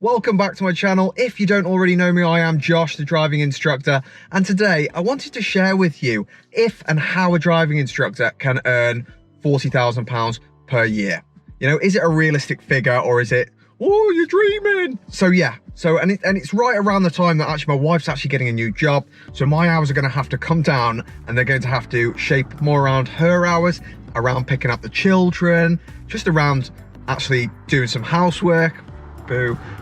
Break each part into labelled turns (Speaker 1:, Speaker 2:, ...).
Speaker 1: Welcome back to my channel. If you don't already know me, I am Josh, the driving instructor, and today I wanted to share with you if and how a driving instructor can earn £40,000 per year. You know, is it a realistic figure or is it, oh, you're dreaming? So yeah, and it's right around the time that actually my wife's actually getting a new job, so my hours are going to have to come down and they're going to have to shape more around her hours, around picking up the children, just around actually doing some housework,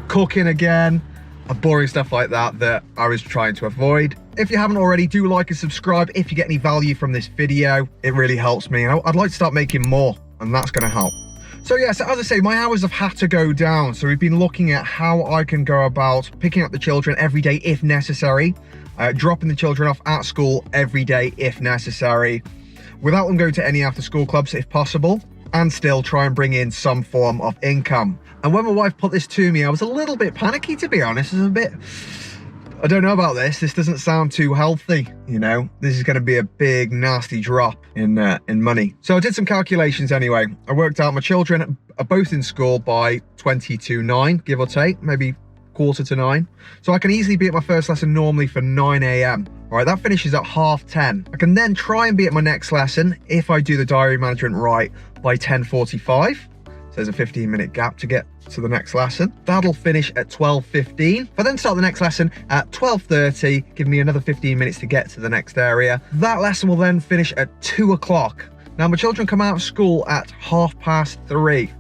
Speaker 1: cooking again, and boring stuff like that I was trying to avoid. If you haven't already, do like and subscribe. If you get any value from this video, it really helps me. I'd like to start making more, and that's going to help. So yeah, so as I say, my hours have had to go down. So we've been looking at how I can go about picking up the children every day if necessary, dropping the children off at school every day if necessary, without them going to any after school clubs if possible, and still try and bring in some form of income. And when my wife put this to me, I was a little bit panicky, to be honest. I don't know about this. This doesn't sound too healthy, you know. This is going to be a big, nasty drop in money. So I did some calculations anyway. I worked out my children are both in school by 20 to 9, give or take, maybe quarter to 9. So I can easily be at my first lesson normally for 9 a.m. All right, that finishes at 10:30. I can then try and be at my next lesson, if I do the diary management right, by 10:45. So there's a 15-minute gap to get to the next lesson. That'll finish at 12:15. If I then start the next lesson at 12:30, give me another 15 minutes to get to the next area. That lesson will then finish at 2 o'clock. Now my children come out of school at 3:30.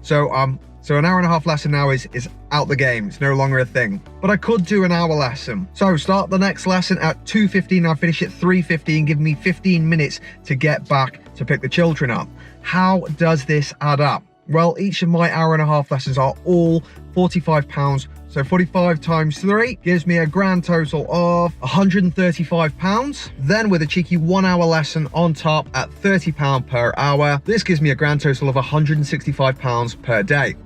Speaker 1: So an hour and a half lesson now is out the game. It's no longer a thing. But I could do an hour lesson. So start the next lesson at 2:15. I'll finish at 3:15, give me 15 minutes to get back to pick the children up. How does this add up? Well, each of my hour and a half lessons are all £45. So 45 times 3 gives me a grand total of £135. Then with a cheeky 1 hour lesson on top at £30 per hour, this gives me a grand total of £165 per day.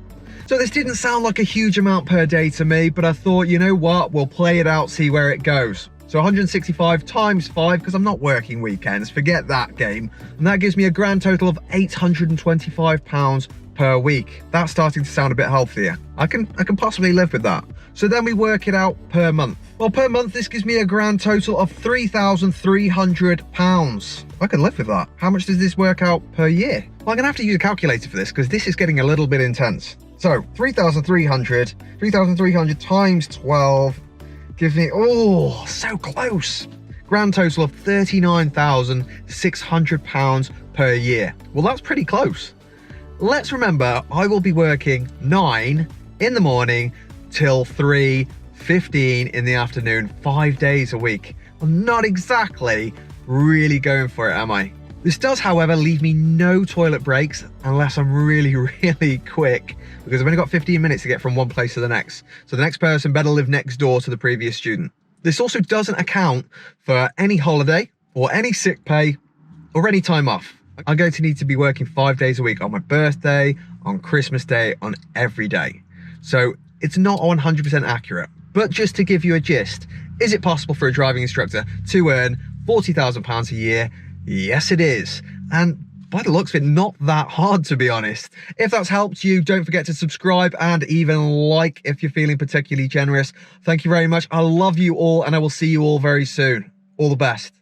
Speaker 1: So this didn't sound like a huge amount per day to me, but I thought, you know what, we'll play it out, see where it goes. So 165 times 5, because I'm not working weekends, forget that game. And that gives me a grand total of £825 per week. That's starting to sound a bit healthier. I can possibly live with that. So then we work it out per month. Well, per month, this gives me a grand total of £3,300. I can live with that. How much does this work out per year? Well, I'm gonna have to use a calculator for this because this is getting a little bit intense. So 3,300 times 12 gives me, oh, so close. Grand total of £39,600 per year. Well, that's pretty close. Let's remember, I will be working 9 in the morning till 3:15 in the afternoon, 5 days a week. I'm not exactly really going for it, am I? This does, however, leave me no toilet breaks unless I'm really, really quick, because I've only got 15 minutes to get from one place to the next. So the next person better live next door to the previous student. This also doesn't account for any holiday or any sick pay or any time off. I'm going to need to be working 5 days a week on my birthday, on Christmas Day, on every day. So it's not 100% accurate. But just to give you a gist, is it possible for a driving instructor to earn £40,000 a year? Yes, it is. And by the looks of it, not that hard, to be honest. If that's helped you, don't forget to subscribe and even like if you're feeling particularly generous. Thank you very much. I love you all, and I will see you all very soon. All the best.